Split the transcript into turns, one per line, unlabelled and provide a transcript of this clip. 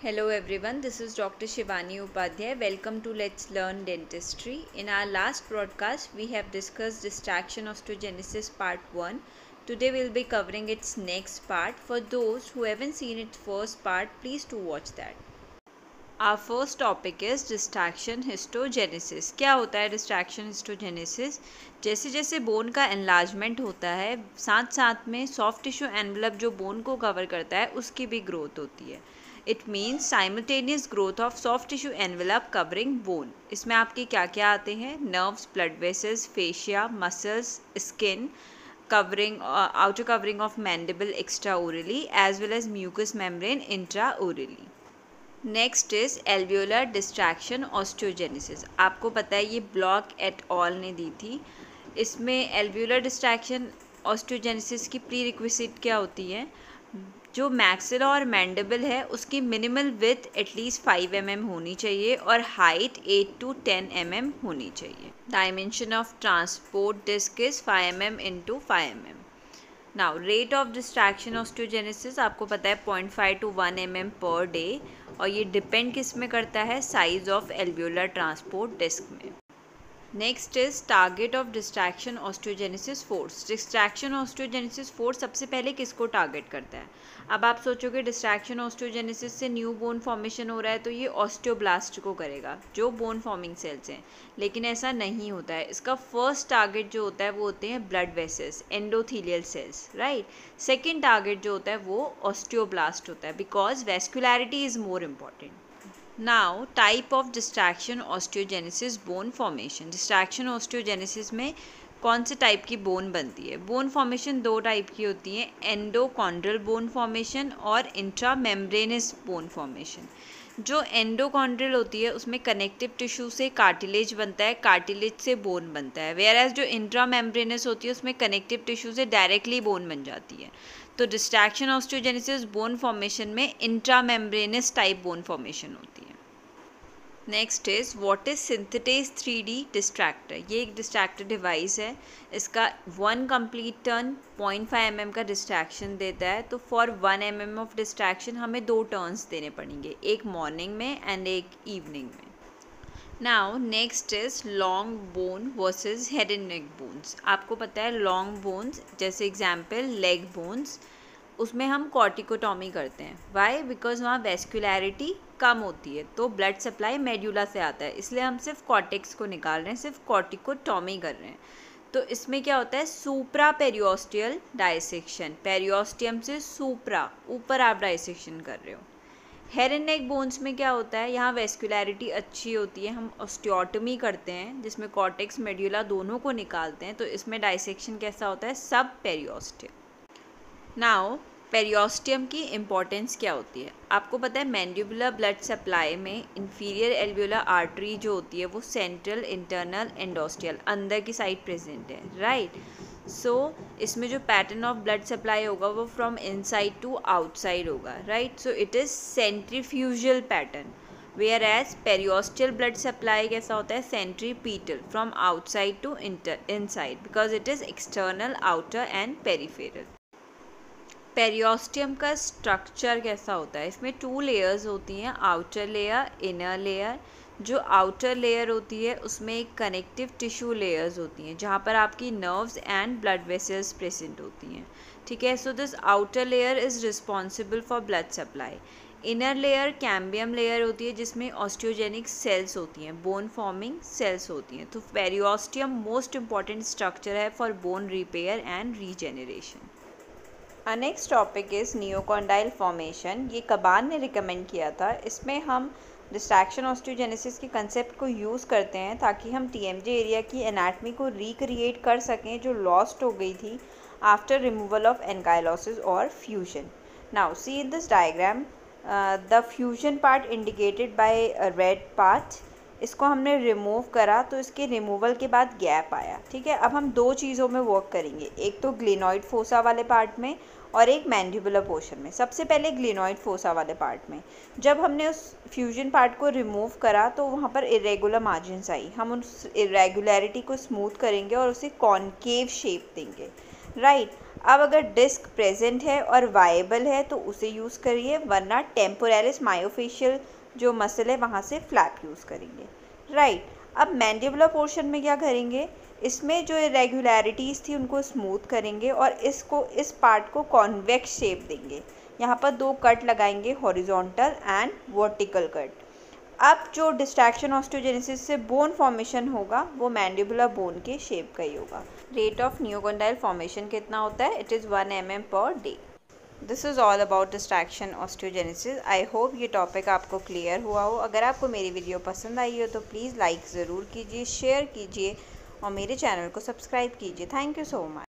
Hello everyone, this is Dr. Shivani Upadhyay. Welcome to Let's Learn Dentistry. In our last broadcast, we have discussed distraction osteogenesis part 1. Today we'll be covering its next part. For those who haven't seen its first part, please do watch that. Our first topic is distraction histogenesis. क्या होता है distraction histogenesis? जैसे जैसे bone का enlargement होता है साथ साथ में सॉफ्ट टिश्यू एनवलप जो बोन को कवर करता है उसकी भी ग्रोथ होती है. It means simultaneous growth of soft tissue envelope covering bone. इसमें आपके क्या क्या आते हैं? Nerves, blood vessels, fascia, muscles, skin, covering outer covering of mandible extraorally as well as mucous membrane intraorally. Next is alveolar distraction osteogenesis. आपको पता है ये ब्लॉक एट ऑल ने दी थी. इसमें एल्वियोलर डिस्ट्रैक्शन ऑस्टियोजेनेसिस की प्री रिक्विजिट क्या होती है? जो मैक्सिला और मैंडिबल है उसकी मिनिमल विड्थ एटलीस्ट 5 mm होनी चाहिए और हाइट 8 to 10 mm होनी चाहिए. Dimension of transport disc is 5 mm into 5 mm. Now rate of distraction osteogenesis आपको पता है 0.5 to 1 mm पर डे और ये डिपेंड किस में करता है? Size of alveolar transport disc में. Next is target of distraction osteogenesis force. Distraction osteogenesis force सबसे पहले किसको टारगेट करता है? अब आप सोचोगे डिस्ट्रैक्शन ऑस्टियोजेनेसिस से न्यू बोन फॉर्मेशन हो रहा है तो ये ऑस्टियोब्लास्ट को करेगा जो बोन फॉर्मिंग सेल्स हैं, लेकिन ऐसा नहीं होता है. इसका फर्स्ट टारगेट जो होता है वो होते हैं blood vessels, endothelial cells, right. Second target जो होता है वो ऑस्टियोब्लास्ट होता है because वेस्कुलैरिटी is more important. Now type of distraction osteogenesis bone formation. Distraction osteogenesis में कौन से टाइप की बोन बनती है? बोन फॉर्मेशन दो टाइप की होती है, एंडोकॉन्ड्रल बोन फॉर्मेशन और इंट्रामेम्ब्रेनस बोन फॉर्मेशन. जो एंडोकॉन्ड्रल होती है उसमें कनेक्टिव टिश्यू से कार्टिलेज बनता है, कार्टिलेज से बोन बनता है. वेयर एज जो इंट्रामेम्ब्रेनस होती है उसमें कनेक्टिव टिश्यू से डायरेक्टली बोन बन जाती है. तो डिस्ट्रैक्शन ऑस्टियोजेनेसिस बोन फॉर्मेशन में इंट्रामेम्ब्रेनस टाइप बोन फॉर्मेशन होती है. Next is what is synthetase 3D distractor. ये एक डिस्ट्रैक्टर डिवाइस है. इसका 1 कंप्लीट टर्न 0.5 mm का डिस्ट्रैक्शन देता है. तो फॉर 1 mm ऑफ डिस्ट्रैक्शन हमें 2 टर्न्स देने पड़ेंगे, एक मॉर्निंग में एंड एक इवनिंग में. Now next is long bone versus head and neck bones. आपको पता है लॉन्ग बोन्स जैसे एग्जाम्पल लेग बोन्स, उसमें हम कॉर्टिकोटॉमी करते हैं. वाई? बिकॉज वहाँ वेस्कुलैरिटी कम होती है तो ब्लड सप्लाई मेड्यूला से आता है, इसलिए हम सिर्फ कॉर्टेक्स को निकाल रहे हैं, सिर्फ कॉर्टिकोटॉमी कर रहे हैं. तो इसमें क्या होता है? सुप्रा पेरियोस्टियल डाइसेक्शन. पेरियोस्टियम से सुप्रा ऊपर आप डाइसेक्शन कर रहे हो. हेड एंड नेक बोन्स में क्या होता है? यहाँ वेस्कुलैरिटी अच्छी होती है, हम ऑस्टियोटमी करते हैं जिसमें कॉर्टेक्स मेड्यूला दोनों को निकालते हैं. तो इसमें डाइसेक्शन कैसा होता है? सब पेरियोस्टियल. नाउ पेरियोस्टियम की इम्पोर्टेंस क्या होती है? आपको पता है मैंडिबुलर ब्लड सप्लाई में इंफीरियर एल्वियोलर आर्टरी जो होती है वो सेंट्रल, इंटरनल, एंडोस्टियल अंदर की साइड प्रेजेंट है, राइट. सो इसमें जो पैटर्न ऑफ ब्लड सप्लाई होगा वो फ्रॉम इनसाइड टू आउटसाइड होगा, right. So it is centrifugal pattern. Whereas periosteal blood supply कैसा होता है? Centripetal, from outside to inside because it is external, outer and peripheral. Periosteum का structure कैसा होता है? इसमें 2 लेयर्स होती हैं, आउटर लेयर, इनर लेयर. जो आउटर लेयर होती है उसमें एक कनेक्टिव टिश्यू लेयर्स होती हैं जहाँ पर आपकी nerves and blood vessels present होती हैं, ठीक है. So this outer layer is responsible for blood supply. Inner layer cambium layer होती है जिसमें ऑस्टियोजेनिक सेल्स होती हैं, बोन फॉर्मिंग सेल्स होती हैं. तो पेरियोस्टियम मोस्ट इंपॉर्टेंट स्ट्रक्चर है for bone repair and regeneration. Our next topic is neocondyle formation. ये कबान ने रिकमेंड किया था. इसमें हम डिस्ट्रैक्शन ऑस्टियोजेनेसिस के कंसेप्ट को यूज़ करते हैं ताकि हम TMJ एरिया की एनाटमी को रिक्रिएट कर सकें जो लॉस्ट हो गई थी आफ्टर रिमूवल ऑफ एनकाइलोसिस और fusion. Now see in this diagram the fusion part indicated by red part. इसको हमने रिमूव करा तो इसके रिमूवल के बाद गैप आया, ठीक है. अब हम 2 चीज़ों में वर्क करेंगे, एक तो ग्लिनॉइड फोसा वाले पार्ट में और एक मैंडिबुलर पोर्शन में. सबसे पहले ग्लिनॉइड फोसा वाले पार्ट में जब हमने उस फ्यूजन पार्ट को रिमूव करा तो वहाँ पर इरेगुलर मार्जिन्स आई. हम उस इरेगुलरिटी को स्मूथ करेंगे और उसे कॉनकेव शेप देंगे, राइट. अब अगर डिस्क प्रेजेंट है और वायबल है तो उसे यूज़ करिए, वरना टेम्पोरालिस मायोफेशियल जो मसल है वहाँ से फ्लैप यूज़ करेंगे, राइट। अब मैंडिबुलर पोर्शन में क्या करेंगे, इसमें जो इरेगुलरिटीज़ थी उनको स्मूथ करेंगे और इस पार्ट को कॉन्वेक्स शेप देंगे। यहाँ पर 2 कट लगाएंगे, हॉरिजॉन्टल एंड वर्टिकल कट। अब जो डिस्ट्रैक्शन ऑस्टियोजेनेसिस से बोन फॉर्मेशन होगा वो मैंडिबुलर बोन के शेप का ही होगा। रेट ऑफ नियोकॉन्डाइल फॉर्मेशन कितना होता है, it is 1 mm per day. This is all about distraction osteogenesis. I hope ये टॉपिक आपको क्लियर हुआ हो। अगर आपको मेरी वीडियो पसंद आई हो तो प्लीज़ लाइक ज़रूर कीजिए, शेयर कीजिए और मेरे चैनल को सब्सक्राइब कीजिए। Thank you so much.